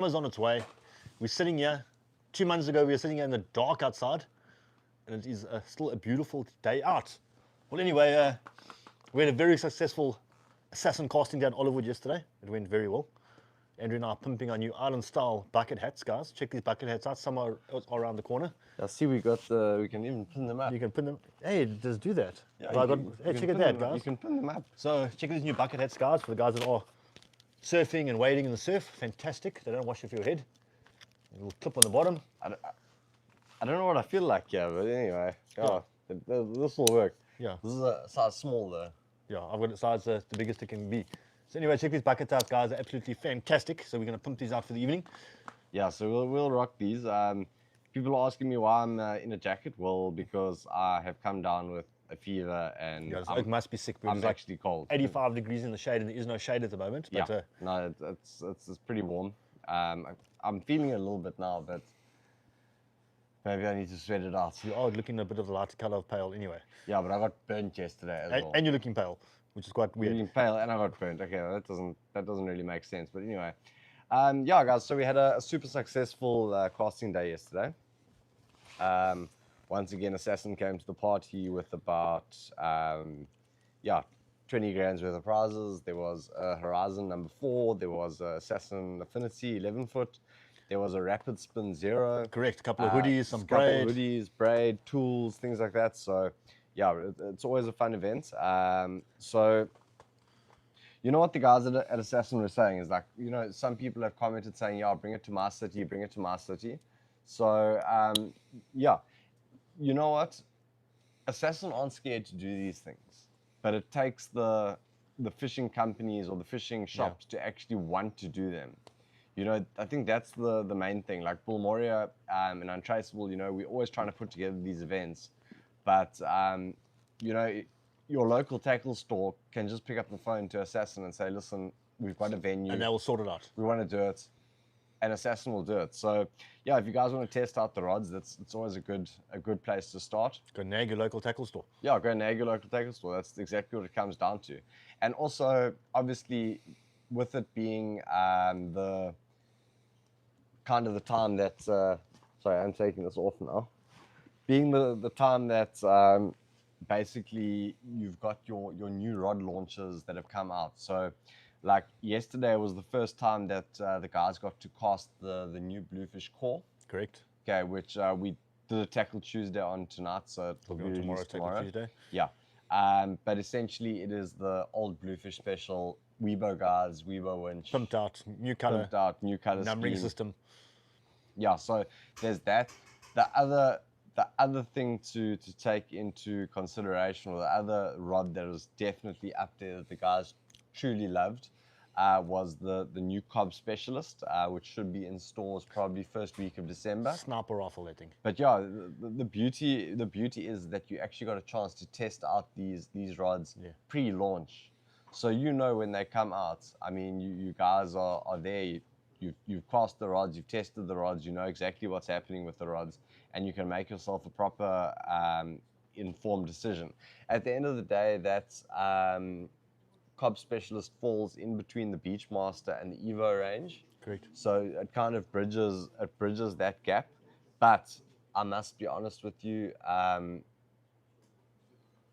Summer's on its way. We're sitting here. 2 months ago, we were sitting here in the dark outside, and it is still a beautiful day out. Well, anyway, we had a very successful assassin casting day at Oliverwood yesterday. It went very well. Andrew and I are pumping our new island-style bucket hats, guys. Check these bucket hats out. Some are around the corner. I see we can even pin them up. You can pin them. Hey, just do that. Yeah, Hey, check it out, guys. You can pin them up. So check these new bucket hats, guys, for the guys that are surfing and wading in the surf. Fantastic. They don't wash off your head. A little clip on the bottom. I don't know what I feel like here, but anyway, this will work. Yeah. This is a size small though. Yeah, I've got it sized the biggest it can be. So anyway, check these buckets out, guys. They're absolutely fantastic. So we're going to pump these out for the evening. Yeah, so we'll rock these. People are asking me why I'm in a jacket. Well, because I have come down with a fever and Yeah, it must be sick. I'm actually cold. 85 degrees in the shade, and there is no shade at the moment. But, yeah, no, it's pretty warm. I'm feeling it a little bit now, but maybe I need to sweat it out. You are looking a bit of the lighter color of pale anyway. Yeah, but I got burnt yesterday as well. And you're looking pale, which is quite weird. Looking pale and I got burnt. Okay, that doesn't really make sense. But anyway, yeah, guys. So we had a super successful casting day yesterday. Once again, Assassin came to the party with about 20 grams worth of prizes. There was a Horizon number 4. There was a Assassin Affinity 11 foot. There was a Rapid Spin 0. Correct. A couple of hoodies, some couple braid. of hoodies, braid, tools, things like that. So, yeah, it's always a fun event. So, you know what the guys at Assassin were saying is like, you know, some people have commented saying, yeah, bring it to my city, bring it to my city. So, yeah, you know what? Assassin aren't scared to do these things, but it takes the fishing companies or the fishing shops to actually want to do them. You know, I think that's the main thing. Like Bull Moria and Untraceable, you know, we're always trying to put together these events. But, you know, your local tackle store can just pick up the phone to Assassin and say, listen, we've got a venue. And they will sort it out. We want to do it. And Assassin will do it. So, yeah, if you guys want to test out the rods, it's always a good place to start. Go nag your local tackle store. Yeah, go nag your local tackle store. That's exactly what it comes down to. And also, obviously, with it being the kind of the time that, sorry, I'm taking this off now. Being the time that basically you've got your new rod launches that have come out. So, like yesterday was the first time that the guys got to cast the new Bluefish core. Correct. Okay, which we did a Tackle Tuesday on tonight, so it'll be tomorrow. Tackle Tuesday. Yeah. But essentially it is the old Bluefish special, Weibo guys, Weibo winch. Pumped out, new color. Pumped out, new color numbering scheme. system. Yeah, so there's that. The other thing to take into consideration, or the other rod that was definitely up there that the guys truly loved, was the new Cobb Specialist, which should be in stores probably first week of December. Sniper rifle, I think. But yeah, the beauty is that you actually got a chance to test out these rods pre-launch, so you know when they come out. I mean, you guys are there. You've cast the rods, you've tested the rods, you know exactly what's happening with the rods, and you can make yourself a proper informed decision. At the end of the day, that's Cobb Specialist falls in between the Beachmaster and the Evo range. Correct. So it kind of bridges that gap. But I must be honest with you,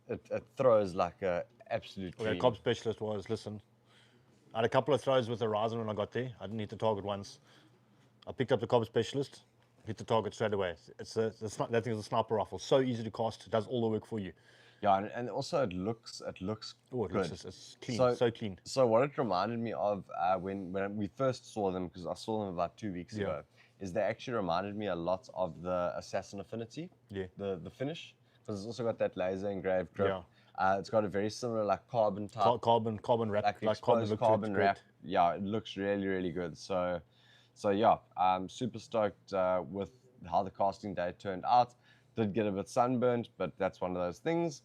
it throws like a absolute dream. Okay, Cobb Specialist was, listen, I had a couple of throws with the Horizon when I got there. I didn't hit the target once. I picked up the Cobb Specialist, hit the target straight away. That thing is a sniper rifle. So easy to cast. It does all the work for you. Yeah, and also it looks good. It's clean, so clean. So what it reminded me of when we first saw them, because I saw them about 2 weeks ago, is they actually reminded me a lot of the Assassin Affinity, the finish, because it's also got that laser engraved grip. Yeah. It's got a very similar like carbon type, carbon wrap, like carbon wrap. Yeah, it looks really good. So yeah, I'm super stoked with how the casting day turned out. Did get a bit sunburnt, but that's one of those things.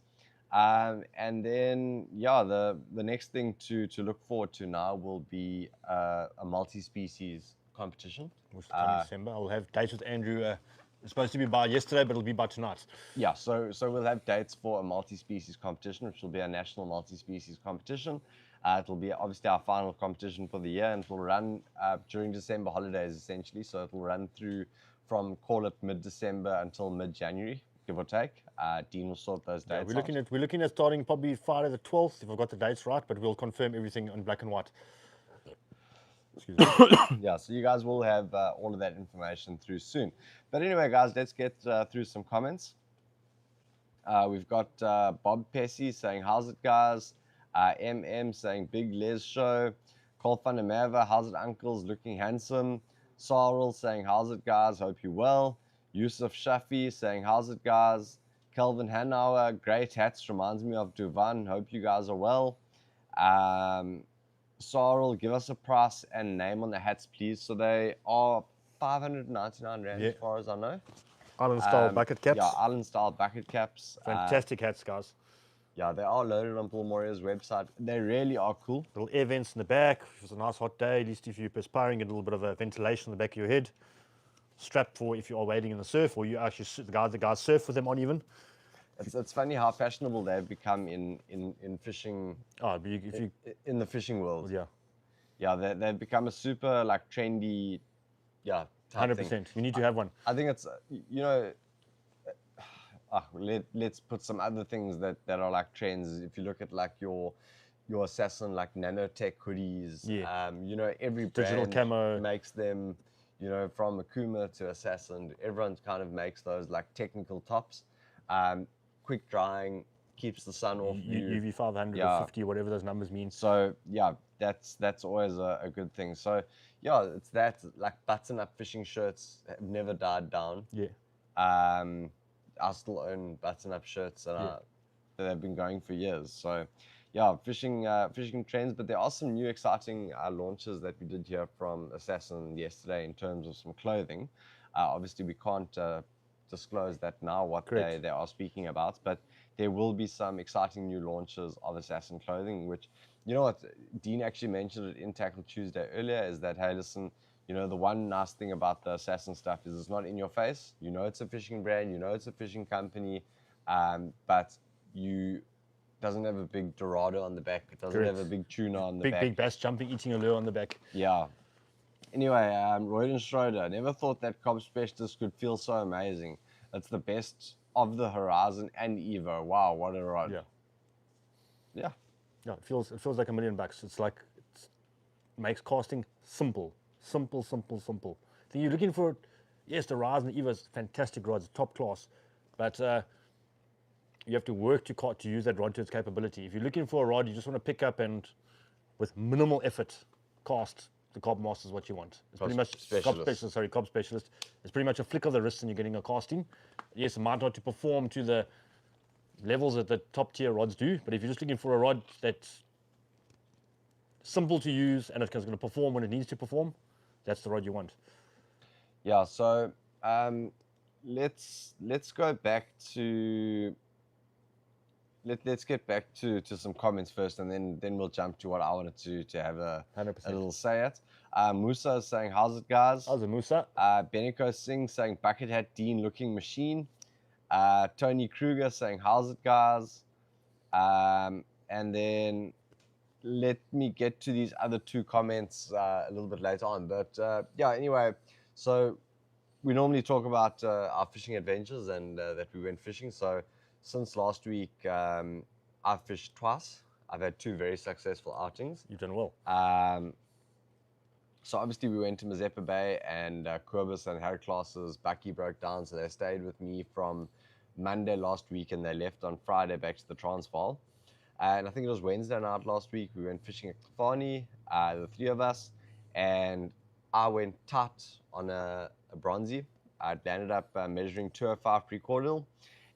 And then yeah, the next thing to look forward to now will be a multi-species competition. Which is in December. I'll have dates with Andrew. It's supposed to be by yesterday, but it'll be by tonight. Yeah, so we'll have dates for a multi-species competition, which will be a national multi-species competition. It'll be obviously our final competition for the year, and it will run during December holidays essentially. So it will run through from, call it, mid-December until mid-January, give or take. Dean will sort those Yeah, dates we're looking at starting probably Friday the 12th, if I've got the dates right, but we'll confirm everything in black and white. Excuse me. Yeah, so you guys will have all of that information through soon. But anyway, guys, let's get through some comments. We've got Bob Pessy saying, how's it, guys? MM saying, big Les show. Cole van der Merwe, how's it, uncles? Looking handsome. Sarl saying, how's it, guys? Hope you're well. Yusuf Shafi saying, how's it, guys? Kelvin Hanauer, great hats, reminds me of Duvan. Hope you guys are well. Sarl, give us a price and name on the hats, please. So they are 599 Rand, as far as I know. Island style bucket caps. Yeah, island style bucket caps. Fantastic hats, guys. Yeah, they are loaded on Paul Moria's website. They really are cool. Little air vents in the back. If it's a nice hot day, at least if you're perspiring, get a little bit of a ventilation in the back of your head. Strap for if you are wading in the surf, or you actually the guys surf with them on even. It's funny how fashionable they've become in fishing. Oh, if you in the fishing world. yeah, Yeah, they've become a super like trendy, yeah. 100%. You need to have one. I think it's let's put some other things that are like trends. If you look at like your Assassin like nanotech hoodies, every Digital brand camo makes them, from Akuma to Assassin, everyone kind of makes those like technical tops. Quick drying, keeps the sun off you. UV 500 or 50, whatever those numbers mean. So yeah, that's always a good thing. So yeah, it's that, like button-up fishing shirts have never died down. Yeah. I still own button-up shirts that have been going for years. So yeah, fishing trends, but there are some new exciting launches that we did hear from Assassin yesterday in terms of some clothing. Obviously, we can't disclose that now, what they are speaking about, but there will be some exciting new launches of Assassin clothing, which, you know what, Dean actually mentioned it in Tackle Tuesday earlier, is that, hey, listen, the one nice thing about the Assassin stuff is it's not in your face. It's a fishing brand, it's a fishing company, but doesn't have a big Dorado on the back. It doesn't have a big tuna on the back. Big bass jumping, eating a lure on the back. Yeah. Anyway, Royden Schroeder, never thought that Cobb Specialist could feel so amazing. It's the best of the Horizon and Evo. Wow, what a rod. Yeah. Yeah, it feels like $1 million. It's like, it makes casting simple. I think you're looking for, yes, the Horizon and Evo is fantastic rods, top class, but you have to work to use that rod to its capability. If you're looking for a rod, you just want to pick up and with minimal effort cast, the Cobb Master is what you want. It's pretty much Cobb Specialist. It's pretty much a flick of the wrist and you're getting a casting. Yes, it might not to perform to the levels that the top tier rods do, but if you're just looking for a rod that's simple to use and it's going to perform when it needs to perform, that's the rod you want. Yeah, so let's go back to let's get back to some comments first, and then we'll jump to what I wanted to have a 100%. little say at. Musa is saying, how's it, guys? How's it, Musa? Beniko Singh saying, bucket hat Dean looking machine. Tony Kruger saying, how's it, guys? And then let me get to these other two comments a little bit later on. But yeah, anyway, so we normally talk about our fishing adventures and that we went fishing. So since last week, I've fished twice. I've had 2 very successful outings. You've done well. So obviously we went to Mazeppa Bay, and Kobus and Heraclass's Bucky broke down, so they stayed with me from Monday last week, and they left on Friday back to the Transvaal. And I think it was Wednesday night last week, we went fishing at Klafani, the 3 of us, and I went tight on a bronzy. I landed up measuring 205 pre-cordial,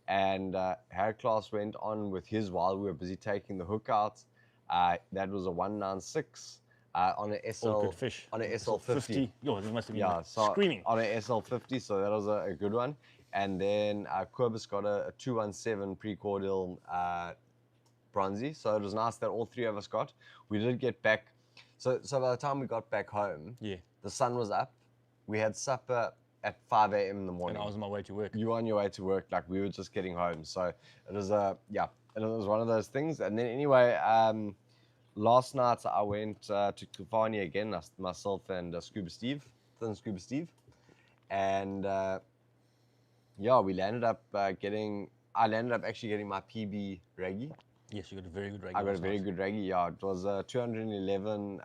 and Heraclass went on with his while we were busy taking the hook out. That was a 196 on an SL. Good fish. On an SL50. Yo, this must have been screaming. On an SL50, so that was a good one. And then Kobus got a 217 pre-cordial bronzy, so it was nice that all 3 of us got. We did get back. So by the time we got back home, the sun was up. We had supper at 5 a.m. in the morning. And I was on my way to work. You were on your way to work, like we were just getting home. So it was and it was one of those things. And then anyway, last night I went to Kufani again, myself and Scuba Steve, and yeah, we landed up I landed up actually getting my PB reggie. Yes, you got a very good I regular. got a very good reggie. Yeah, it was a 211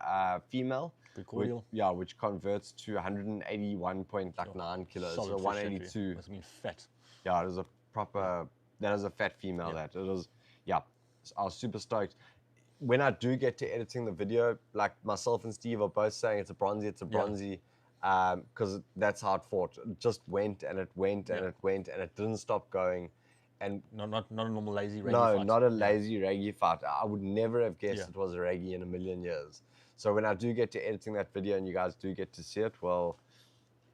female. Good cordial. Which converts to 181.9 kilos. Solid So fish, 182. Must have been fat. Yeah, it was a proper. That is a fat female. Yeah. That it was. Yeah, I was super stoked. When I do get to editing the video, like myself and Steve are both saying it's a bronzy, because that's how it fought. It just went and it went and it went and it didn't stop going. And not a normal lazy reggae no, fight. not a lazy reggae fight. I would never have guessed Yeah. it was a reggae in a million years. So when I do get to editing that video and you guys do get to see it, well,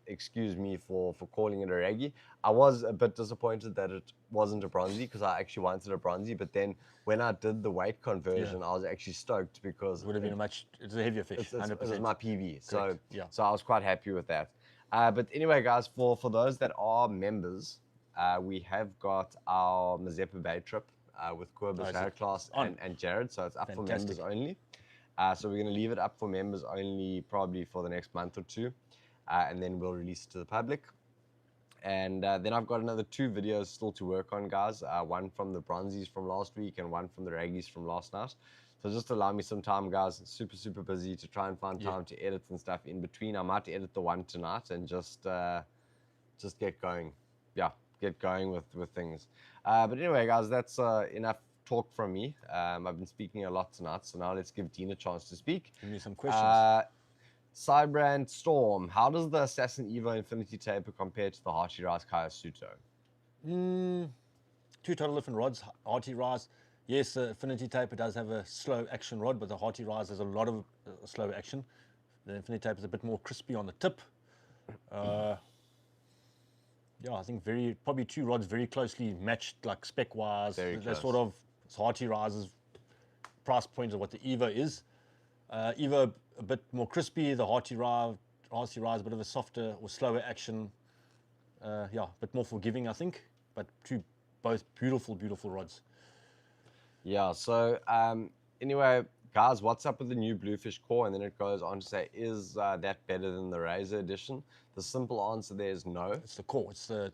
excuse me for calling it a reggae. I was a bit disappointed that it wasn't a bronzy because I actually wanted a bronzy. But then when I did the weight conversion, I was actually stoked because It would have been it's a heavier fish, 100%. it was my PV. Correct. So I was quite happy with that. But anyway, guys, for those that are members, we have got our Mazeppa Bay trip with Kobus, Class, and Jared. So it's up for members only. So we're going to leave it up for members only probably for the next month or two. And then we'll release it to the public. And then I've got another 2 videos still to work on, guys. One from the bronzies from last week and one from the raggies from last night. So just allow me some time, guys. Super busy to try and find time to edit and stuff in between. I might edit the one tonight and just get going. Yeah, get going with things. But anyway, guys, that's enough talk from me. I've been speaking a lot tonight, so now let's give Dean a chance to speak. Give me some questions. Cybrand Storm, how does the Assassin Evo Infinity Taper compare to the Hachi Rise Kayasuto? 2 total different rods. Hearty Rise, yes, the Infinity Taper does have a slow action rod, but the Hearty Rise has a lot of slow action. The Infinity Taper is a bit more crispy on the tip. Yeah, I think probably 2 rods very closely matched, like spec-wise. They're sort of Hearty Rise's price point of what the Evo is. Evo a bit more crispy, the Hearty Rise a bit of a softer or slower action. Yeah, a bit more forgiving, I think. But both beautiful rods. Yeah, so anyway, guys, what's up with the new Bluefish core? And then it goes on to say, is that better than the Razor edition? The simple answer there is no. It's the core, it's the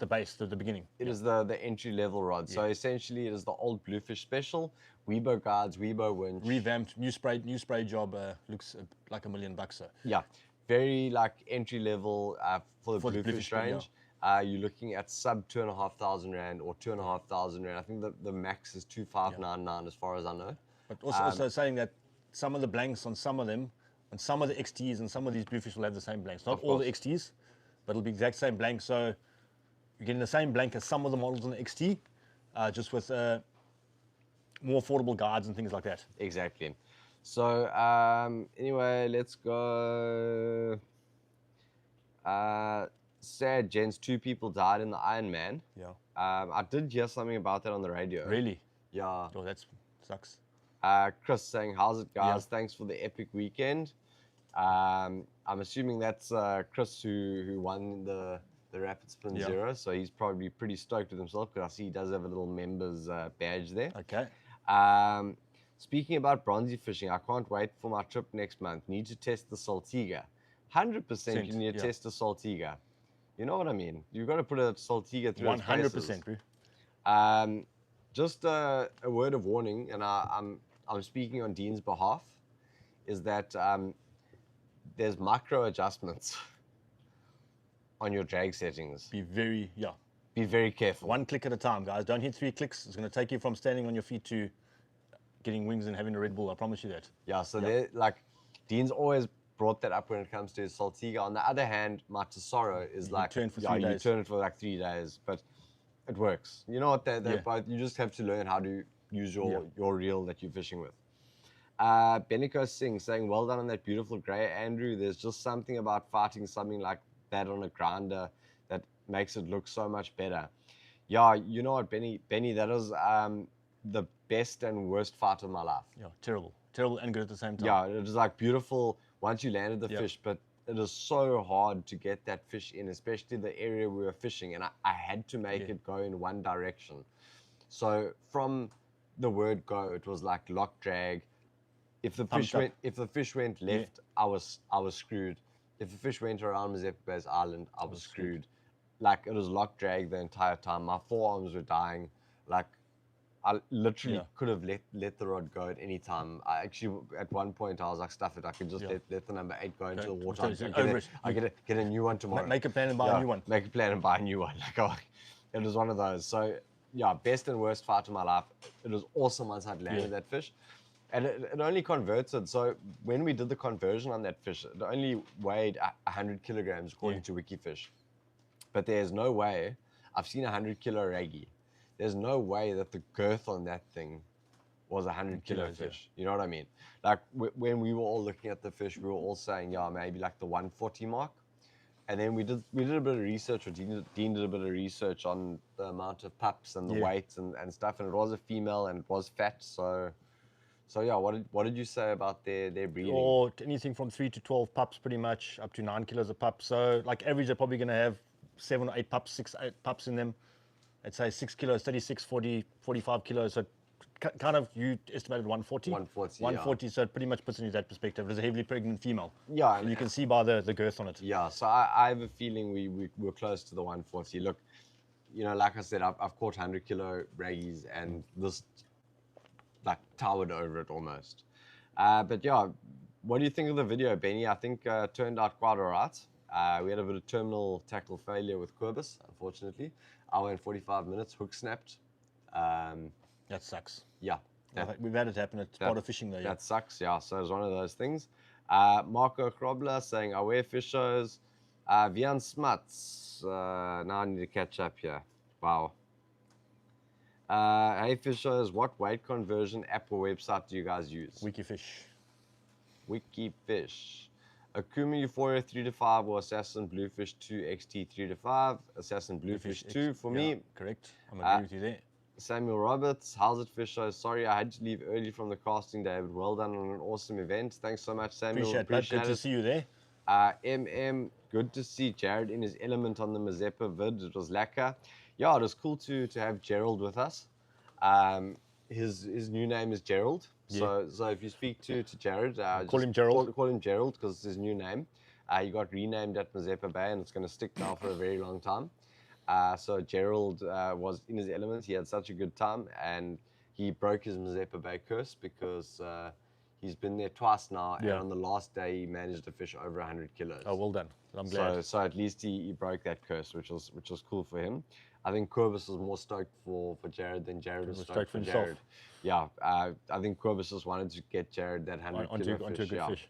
base, the beginning. It is the entry level rod. So essentially it is the old Bluefish special. Weebo guides, Weebo winch. Revamped, new spray job, looks like $1 million. So. Yeah, very like entry level for the Bluefish range. You're looking at sub 2,500 Rand or 2,500 Rand. I think the max is 2,599 as far as I know. But also saying that some of the blanks on some of them, and some of the XTs and some of these Bluefish will have the same blanks. Not all the XTs, but it'll be exact same blank. So you're getting the same blank as some of the models on the XT, just with more affordable guides and things like that. Exactly. So anyway, let's go. Sad, gents. 2 people died in the Ironman. Yeah. I did hear something about that on the radio. Really? Yeah. Oh, that sucks. Chris saying, how's it, guys? Thanks for the epic weekend. I'm assuming that's Chris who won the Rapid Spin Zero, so he's probably pretty stoked with himself because I see he does have a little members badge there. Okay. Speaking about bronzy fishing, I can't wait for my trip next month. Need to test the Saltiga. 100% you need to test the Saltiga. You know what I mean? You've got to put a Saltiga through 100%, bro. Just a word of warning, and I'm speaking on Dean's behalf, is that there's micro adjustments on your drag settings. Be very careful. 1 click at a time, guys. Don't hit 3 clicks. It's going to take you from standing on your feet to getting wings and having a Red Bull. I promise you that. Yeah, so there, like, Dean's always brought that up when it comes to his Saltiga. On the other hand, my Tesoro is you turn it for like 3 days, but it works. You know what? Both, you just have to learn how to use your reel that you're fishing with. Benico Singh saying, well done on that beautiful grey, Andrew. There's just something about fighting something like that on a grinder that makes it look so much better. Yeah, you know what, Benny, that is the best and worst fight of my life. Yeah, terrible and good at the same time. Yeah, it was like beautiful once you landed the fish, but it is so hard to get that fish in, especially the area we were fishing, and I had to make it go in one direction. So from the word go, it was like lock drag, if the Pumped up. if the fish went left, I was screwed. If the fish went around Mazeppa Bay's island, I was screwed. Like it was lock drag the entire time. My forearms were dying. Like I literally could have let the rod go at any time. I actually at one point I was like, stuff it. I could just let the number 8 go into the water. I get a new one tomorrow. Make a plan and buy a new one. Make a plan and buy a new one. Like it was one of those. So yeah, best and worst fight of my life. It was awesome once I'd landed that fish. And it only converted. So when we did the conversion on that fish, it only weighed 100 kilograms according to Wikifish. But there's no way, I've seen 100 kilo raggy. There's no way that the girth on that thing was 100 kilo fish. You know what I mean? Like when we were all looking at the fish, we were all saying, yeah, maybe like the 140 mark. And then we did a bit of research, or Dean did a bit of research on the amount of pups and the weight and stuff. And it was a female and it was fat. So yeah, what did you say about their breeding? Or anything from 3 to 12 pups, pretty much up to 9 kilos a pup. So like average, they're probably going to have 7 or 8 pups, 6, 8 pups in them. I'd say 6 kilos, 36, 40, 45 kilos. So kind of you estimated 140. 140. So it pretty much puts into that perspective. It is a heavily pregnant female. Yeah, and you can see by the girth on it. Yeah, so I have a feeling we're close to the 140. Look, you know, like I said, I've caught 100 kilo raggies, and this like towered over it almost. But yeah, what do you think of the video, Benny? I think turned out quite all right. We had a bit of terminal tackle failure with Corbus, unfortunately. Hour and 45 minutes, hook snapped. That sucks. Yeah. We've had it happen. It's part of fishing though. Yeah. That sucks, yeah. So it's one of those things. Marco Krobler saying, I wear fish shows. Vian Smuts. Now I need to catch up here. Wow. Hey fish shows, what weight conversion app or website do you guys use? Wikifish. Wikifish. Akuma Euphoria 3 to 5 or Assassin Bluefish 2 XT 3 to 5. Assassin Bluefish 2 for me. Correct. I'm agree with you there. Samuel Roberts, how's it fish show? Sorry I had to leave early from the casting day, but well done on an awesome event. Thanks so much, Samuel. Appreciate it. Good to see you there. Good to see Jared in his element on the Mazeppa vid. It was lacquer. Yeah, it was cool to have Gerald with us. His new name is Gerald. So if you speak to Jared, call him Gerald. Call him Gerald because it's his new name. He got renamed at Mazeppa Bay, and it's going to stick now for a very long time. So Gerald was in his element. He had such a good time, and he broke his Mazeppa Bay curse because he's been there twice now, and on the last day he managed to fish over 100 kilos. Oh, well done. I'm glad. So at least he broke that curse, which was cool for him. I think Corbus was more stoked for Jared than Jared was stoked for himself. Jared. Yeah, I think Corbus just wanted to get Jared that 100 kilo onto a good fish.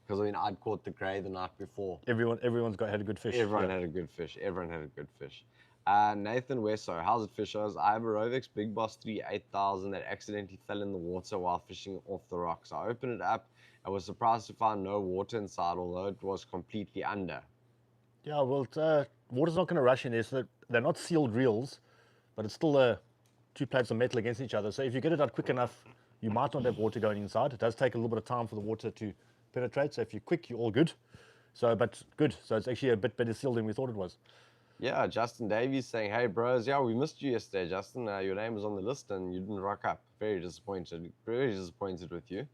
Because I mean, I'd caught the grey the night before. Everyone's had a good fish. Everyone had a good fish. Everyone had a good fish. Nathan Wesso, how's it fish shows? I have a Rovex Big Boss 3 8000 that accidentally fell in the water while fishing off the rocks. I opened it up and was surprised to find no water inside, although it was completely under. Yeah, well, water's not going to rush in there, so they're not sealed reels, but it's still 2 plates of metal against each other. So if you get it out quick enough, you might not have water going inside. It does take a little bit of time for the water to penetrate. So if you're quick, you're all good. But good. So it's actually a bit better sealed than we thought it was. Yeah, Justin Davies saying, hey bros, yeah, we missed you yesterday, Justin. Your name was on the list and you didn't rock up. Very disappointed with you.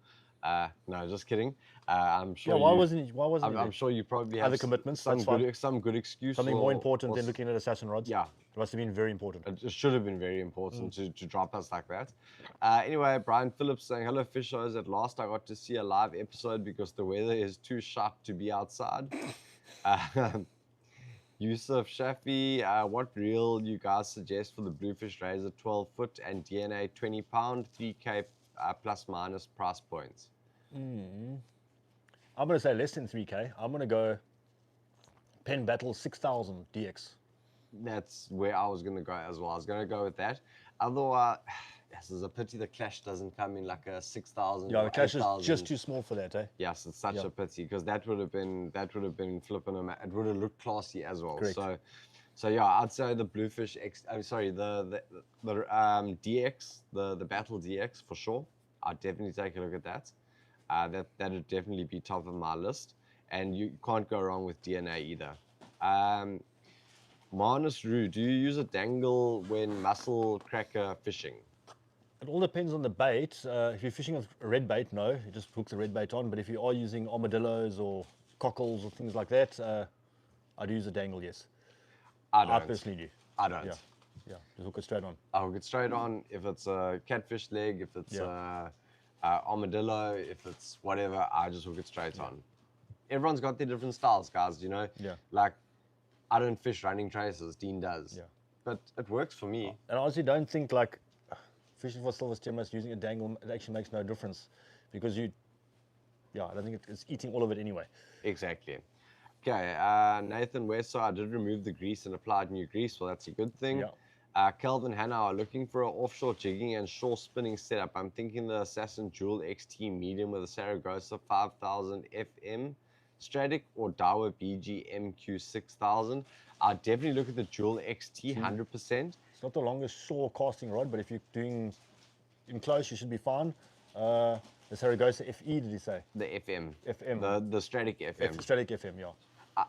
No, just kidding. I'm sure. Yeah, why wasn't I'm sure you probably have other commitments. some good excuse. Something more important than looking at assassin rods. Yeah, it must have been very important. It should have been very important to drop us like that. Anyway, Brian Phillips saying, hello fish shows. At last I got to see a live episode because the weather is too sharp to be outside. Yusuf Shafi, what reel you guys suggest for the Bluefish Razor 12 foot and DNA 20 pound, 3K plus minus price points? I'm going to say less than 3K. I'm going to go Penn Battle 6000 DX. That's where I was going to go as well. I was going to go with that. Otherwise, yes, there's a pity the Clash doesn't come in like a 6,000. Yeah, the Clash is just too small for that, eh? Yes, it's such a pity because that would have been flipping them. It would have looked classy as well. Correct. So yeah, I'd say the Bluefish the DX, the Battle DX for sure. I'd definitely take a look at that. That would definitely be top of my list, and you can't go wrong with DNA either. Marnus Rue, do you use a dangle when mussel cracker fishing? It all depends on the bait. If you're fishing with a red bait, no, you just hook the red bait on. But if you are using armadillos or cockles or things like that, I'd use a dangle, yes. I personally do. I don't. Yeah, yeah, just hook it straight on. I'll get straight on. If it's a catfish leg, if it's a armadillo, if it's whatever, I just hook it straight on. Everyone's got their different styles, guys, you know? Yeah. Like, I don't fish running traces, Dean does. Yeah. But it works for me. And I honestly don't think like fishing for silver stemmas using a dangle, it actually makes no difference because I don't think it's eating all of it anyway. Exactly. Okay, Nathan West, so I did remove the grease and applied new grease, well, that's a good thing. Yeah. Kelvin Hannah are looking for an offshore jigging and shore spinning setup. I'm thinking the Assassin Jewel XT medium with a Saragossa 5000 FM Stratic or Daiwa BG MQ 6000. I'd definitely look at the Jewel XT 100%. It's not the longest shore casting rod, but if you're doing in close, you should be fine. The Saragossa FE, did you say? The FM. FM. The Stratic FM. Stratic FM, yeah.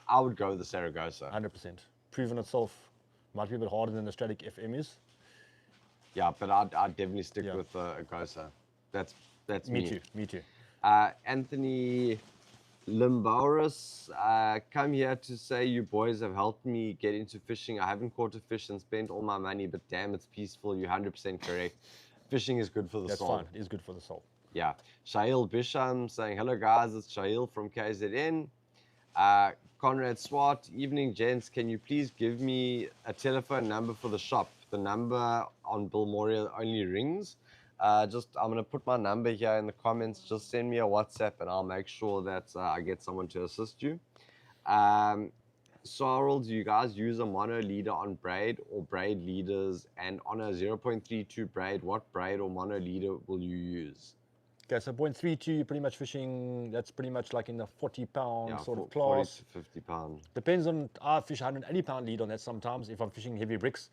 I would go with the Saragossa. 100%. Proven itself. Might be a bit harder than the Stratic FM is. Yeah, but I'd definitely stick with a Gosa. That's me. Me too. Anthony Limbauris, come here to say you boys have helped me get into fishing. I haven't caught a fish and spent all my money, but damn, it's peaceful. You're 100% correct. Fishing is good for the soul. That's fine. It is good for the soul. Yeah. Shail Bisham saying, hello guys, it's Shail from KZN. Conrad Swart, evening gents, can you please give me a telephone number for the shop? The number on Bill Moriel only rings. I'm going to put my number here in the comments. Just send me a WhatsApp and I'll make sure that I get someone to assist you. Sorrel, do you guys use a mono leader on braid or braid leaders? And on a 0.32 braid, what braid or mono leader will you use? Okay, so 0.32, you're pretty much fishing, that's pretty much like in the 40-pound sort of class. 40 to 50 pound. Depends on, I fish 180-pound lead on that sometimes if I'm fishing heavy bricks.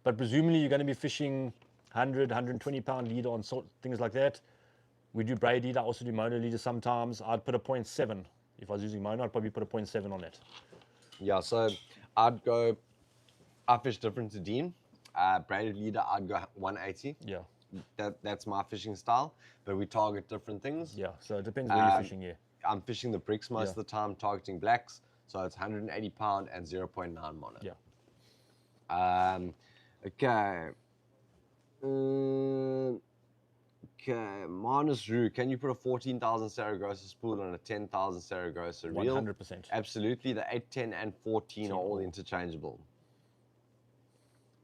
But presumably you're going to be fishing 100, 120-pound lead on things like that. We do braid lead, I also do mono leader sometimes. I'd put a 0.7. If I was using mono, I'd probably put a 0.7 on that. Yeah, so I fish different to Dean. Braided leader, I'd go 180. Yeah. That's my fishing style, but we target different things. Yeah, so it depends where you're fishing, I'm fishing the bricks most of the time, targeting blacks, so it's 180 pound and 0.9 mono. Yeah. Okay. Okay, Manus Rue, can you put a 14,000 Saragossa spool on a 10,000 Saragossa reel? 100%. Absolutely, the 8, 10, and 14 are all interchangeable.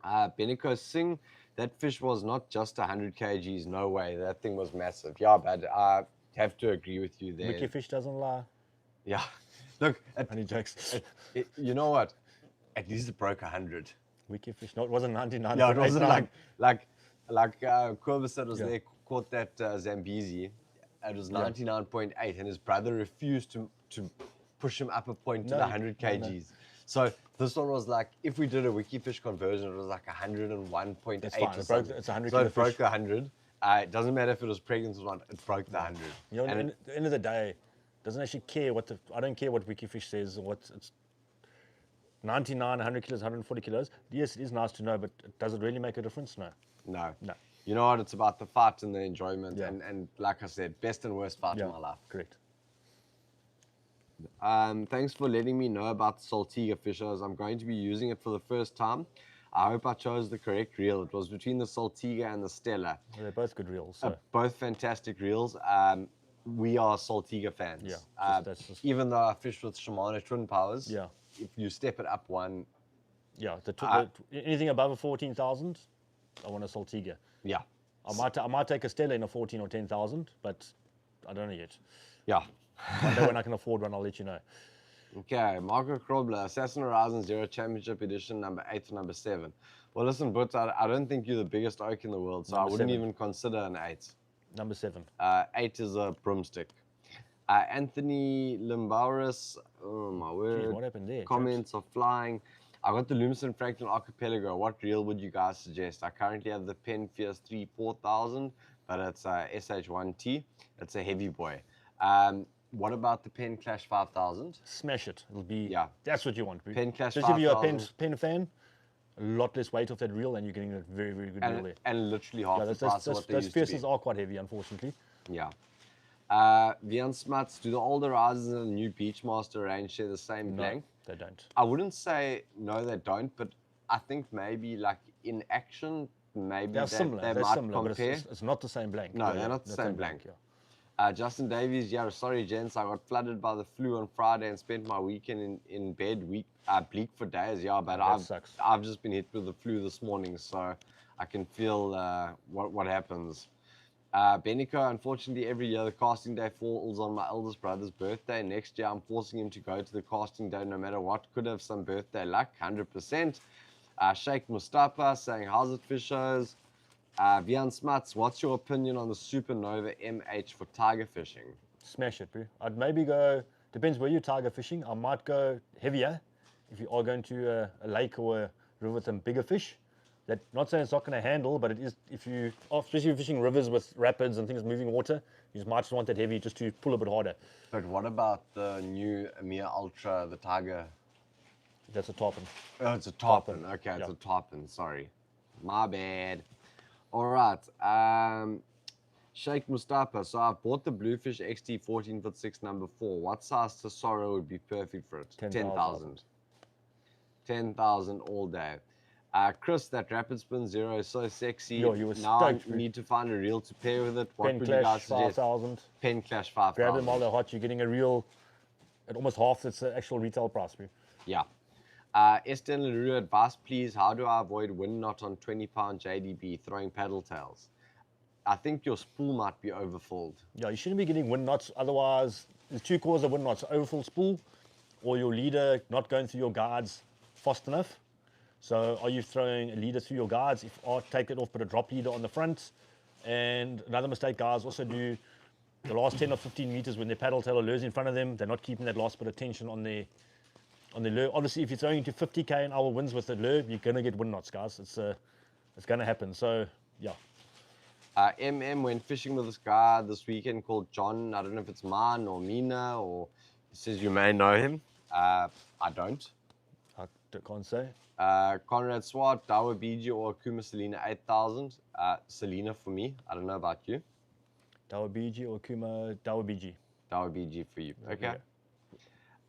Benico Singh, that fish was not just 100 kgs, no way, that thing was massive. Yeah, but I have to agree with you there. Mickey Fish doesn't lie. Yeah, look. Any jokes? You know what? At least it broke 100. Wiki Fish, no, it wasn't 99. Yeah, it wasn't like Corvus said was there, caught that Zambezi. It was 99.8, and his brother refused to push him up a point to the 100 kgs. No. So this one was like, if we did a wiki fish conversion, it was like 101.8. It's fine. It's 100 so it broke the 100. It doesn't matter if it was pregnant or not. It broke the 100. You know, and at the end of the day, doesn't actually care what I don't care what wiki fish says or what it's 99, 100 kilos, 140 kilos. Yes, it is nice to know, but does it really make a difference? No. No. No. You know what? It's about the fight and the enjoyment. Yeah. And like I said, best and worst fight in my life. Correct. Thanks for letting me know about the Saltiga fishers. I'm going to be using it for the first time. I hope I chose the correct reel. It was between the Saltiga and the Stella. Well, they're both good reels. So. Both fantastic reels. We are Saltiga fans. Yeah. Even though I fished with Shimano Twin Powers. Yeah. If you step it up one. Yeah. Anything above a 14,000, I want a Saltiga. Yeah. I might take a Stella in a 14 or 10,000, but I don't know yet. Yeah. One day when I can afford one, I'll let you know. Okay, Marco Krobler, Assassin Horizon Zero Championship Edition, number 8 to number 7. Well, listen, but I don't think you're the biggest oak in the world, so I wouldn't even consider an 8. Number 7. 8 is a broomstick. Anthony Limbauris, oh my word. Jeez, what happened there? Comments are flying. I got the Lumsden Franklin Archipelago. What reel would you guys suggest? I currently have the Penn Fierce 3 4000, but it's a SH1T. It's a heavy boy. What about the Penn Clash 5000? Smash it. It'll be, that's what you want. Penn Clash 5000. Especially if you're a Penn fan, a lot less weight off that reel, and you're getting a very, very good reel there. And literally half Yeah, the price of what they those used to be. fierces are quite heavy, unfortunately. Yeah. Vian Smuts, do the older risers in the new Beachmaster range share the same No, blank? they don't. I wouldn't say no, they don't, but I think maybe like in action, maybe They're similar. they They're might similar, compare. but it's not the same blank. No, Yeah, they're yeah, not the same blank. Yeah. Justin Davies, yeah, sorry, gents. I got flooded by the flu on Friday and spent my weekend in bed, bleak for days. Yeah, but That sucks. I've just been hit with the flu this morning, so I can feel what happens. Benico, unfortunately, every year the casting day falls on my eldest brother's birthday. Next year, I'm forcing him to go to the casting day no matter what. Could have some birthday luck, 100%. Sheikh Mustafa saying, how's it, fishers? Vian Smuts, what's your opinion on the Supernova MH for tiger fishing? Smash it, bro. I'd maybe go, depends where you're tiger fishing. I might go heavier if you are going to a lake or a river with some bigger fish. That, not saying it's not going to handle, but it is, if you, especially if you're fishing rivers with rapids and things moving water, you just might just want that heavy just to pull a bit harder. But what about the new Amir Ultra, the Tiger? That's a tarpon. Oh, it's a tarpon. Tarpon. Okay, it's Yeah. a tarpon. Sorry. My bad. All right. Sheikh Mustafa. So I've bought the Bluefish XT 14'6" number 4. What size Tesoro would be perfect for it? 10,000. 10,000 all day. Chris, that Rapid Spin Zero is so sexy. Yo, you were now stoked, I bro. need to find a reel to pair with it. What Pen would you guys Clash suggest? 5,000. Pen Clash 5,000. Grab them while they're hot. You're getting a reel at almost half its actual retail price, bro. Yeah. Estelle Leroux, advice please. How do I avoid wind knot on 20-pound JDB throwing paddle tails? I think your spool might be overfilled. Yeah, you shouldn't be getting wind knots. Otherwise, there's two causes of wind knots: overfull spool, or your leader not going through your guides fast enough. So, are you throwing a leader through your guides? If take it off, put a drop leader on the front. And another mistake guys also do: the last 10 or 15 meters when their paddle tail lures in front of them, they're not keeping that last bit of tension on the lure. Obviously, if you're throwing into 50k an hour winds with the lure, you're gonna get wind knots, guys. It's gonna happen. So, yeah. MM went fishing with this guy this weekend called John. I don't know if it's Man or Mina, or he says you may know him. I don't. I can't say. Conrad Swart, Dawa BG or Akuma Selena 8000. Selena for me. I don't know about you. Dawa BG or Kuma Dawa BG. Dawa BG for you. Okay.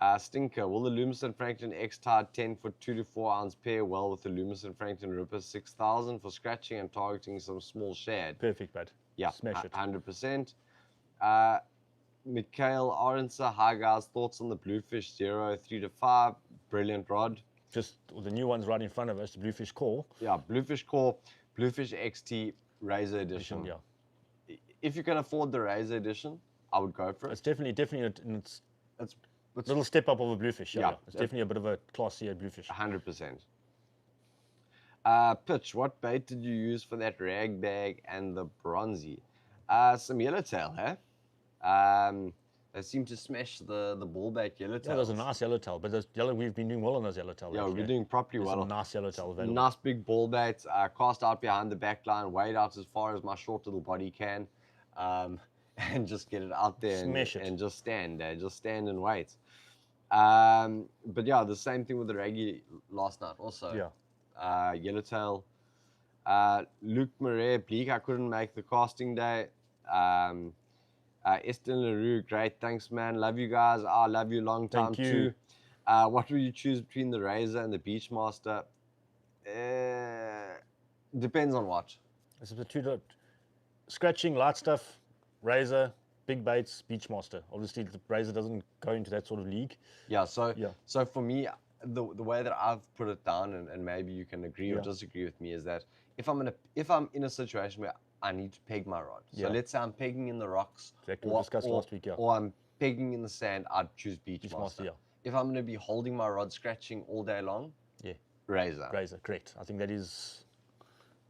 Yeah. Stinker, will the Lumison Franklin X-Tide 10 foot 2 to 4 ounce pair well with the Lumison Franklin Ripper 6000 for scratching and targeting some small shad? Perfect, bud. Yeah, Smash it. 100%. Mikhail Orenser, hi guys, thoughts on the Bluefish 0 3 to 5? Brilliant rod. Just the new one's right in front of us, the Bluefish Core. Yeah, Bluefish Core, Bluefish XT Razor Edition. Yeah. If you can afford the Razor Edition, I would go for it. It's definitely it's It's a little step up of a Bluefish. Yeah. It's definitely a bit of a classier Bluefish. 100%. Pitch, what bait did you use for that rag bag and the bronzy? Some yellowtail, huh? They seem to smash the ball bait yellowtail. Yeah, there's a nice yellowtail, but we've been doing well on those yellowtail. Yeah, we've been doing properly There's well. some nice yellowtail available. Nice big ball bait, cast out behind the back line, weighed out as far as my short little body can, and just get it out there and just stand and wait. But yeah, the same thing with the raggy last night also. Yeah. Yellowtail. Luke Murray, bleak, I couldn't make the casting day. Eston LaRue, great, thanks man, love you guys. I love you long time too. What will you choose between the Razor and the Beachmaster? Depends on what. It's the two scratching, light stuff, Razor, big baits, Beachmaster. Obviously, the Razor doesn't go into that sort of league. Yeah, so for me, the way that I've put it down, and maybe you can agree or disagree with me, is that if I'm in a situation where I need to peg my rod, so let's say I'm pegging in the rocks, Exactly, we discussed last week, or I'm pegging in the sand, I'd choose Beachmaster. If I'm going to be holding my rod scratching all day long, Razor. Razor, correct. I think that is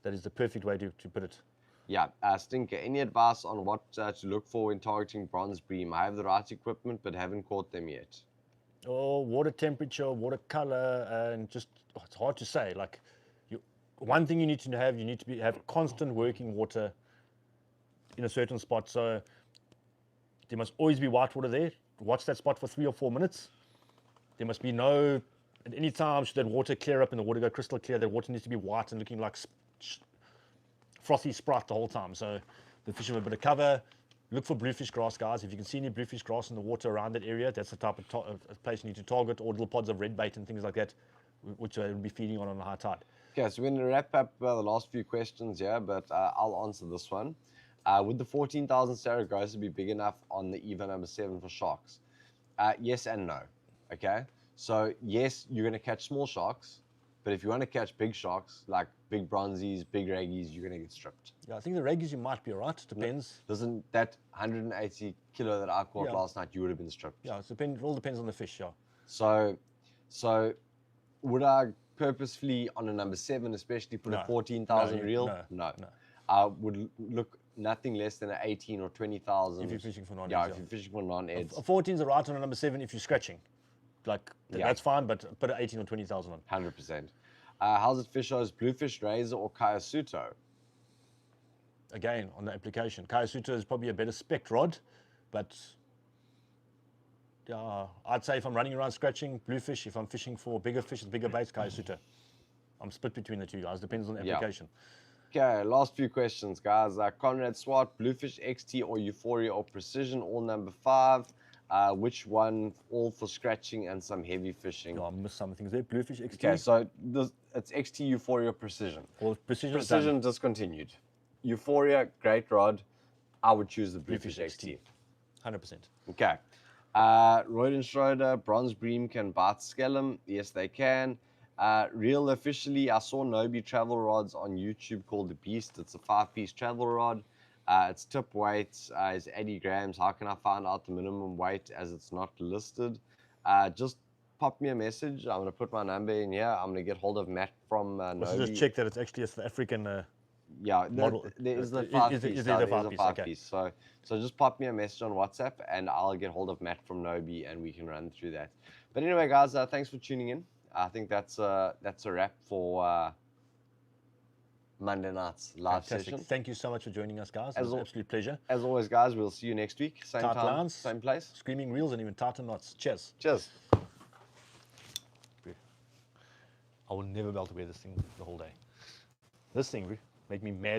the perfect way to put it. Yeah, Stinker, any advice on what to look for when targeting bronze bream? I have the right equipment, but haven't caught them yet. Oh, water temperature, water color, and just it's hard to say. Like, one thing you need to have, have constant working water in a certain spot. So there must always be white water there. Watch that spot for 3 or 4 minutes. There must be no at any time, should that water clear up and the water go crystal clear, that water needs to be white and looking like frothy Sprite the whole time. So the fish have a bit of cover. Look for bluefish grass, guys. If you can see any bluefish grass in the water around that area, that's the type of place you need to target, or little pods of red bait and things like that, which will be feeding on a high tide. Okay, so we're going to wrap up the last few questions here, but I'll answer this one. Would the 14,000 Saragossa be big enough on the EVA number 7 for sharks? Yes and no. Okay, so yes, you're going to catch small sharks, but if you want to catch big sharks, like big bronzies, big raggies, you're going to get stripped. Yeah, I think the raggies you might be alright. Depends. Doesn't that 180 kilo that I caught last night, you would have been stripped. Yeah, it all depends on the fish. Yeah. So would I purposefully on a number 7, especially put a 14,000 reel? No. I would look nothing less than an 18 or 20,000. If you're fishing for non-eds. Yeah, if you're fishing for non-eds. A 14's a right on a number 7 if you're scratching. Like, that's fine, but put an 18 or 20,000 on. 100%. How's it fish those bluefish razor or Kayasuto? Again, on the application. Kayasuto is probably a better spec rod, but yeah, I'd say if I'm running around scratching bluefish, if I'm fishing for bigger fish, bigger baits, Kayasuto. I'm split between the two, guys. Depends on the application. Okay, last few questions, guys. Conrad Swart, Bluefish XT or Euphoria or Precision, all number 5. Which one, all for scratching and some heavy fishing? Oh, I missed some things there. Bluefish XT. Okay, so it's XT, Euphoria, Precision. Or Precision. Precision discontinued. Euphoria, great rod. I would choose the Bluefish XT. 100%. Okay. Royden Schroeder, bronze bream can bite skellum. Yes, they can. Real officially, I saw Nobi travel rods on YouTube called The Beast. It's a 5-piece travel rod. Its tip weight is 80 grams. How can I find out the minimum weight as it's not listed? Just pop me a message. I'm going to put my number in here. I'm going to get hold of Matt from Nobi. Let's just check that it's actually a South African model. There is the 5-piece. Is there the 5-piece? Okay. So just pop me a message on WhatsApp and I'll get hold of Matt from Nobi and we can run through that. But anyway, guys, thanks for tuning in. I think that's a wrap for Monday night's live session. Thank you so much for joining us, guys. It was an absolute pleasure. As always, guys, we'll see you next week. Same Tight time, lines, same place. Screaming reels and even tighter knots. Cheers. Cheers. I will never be able to wear this thing the whole day. This thing make me mad.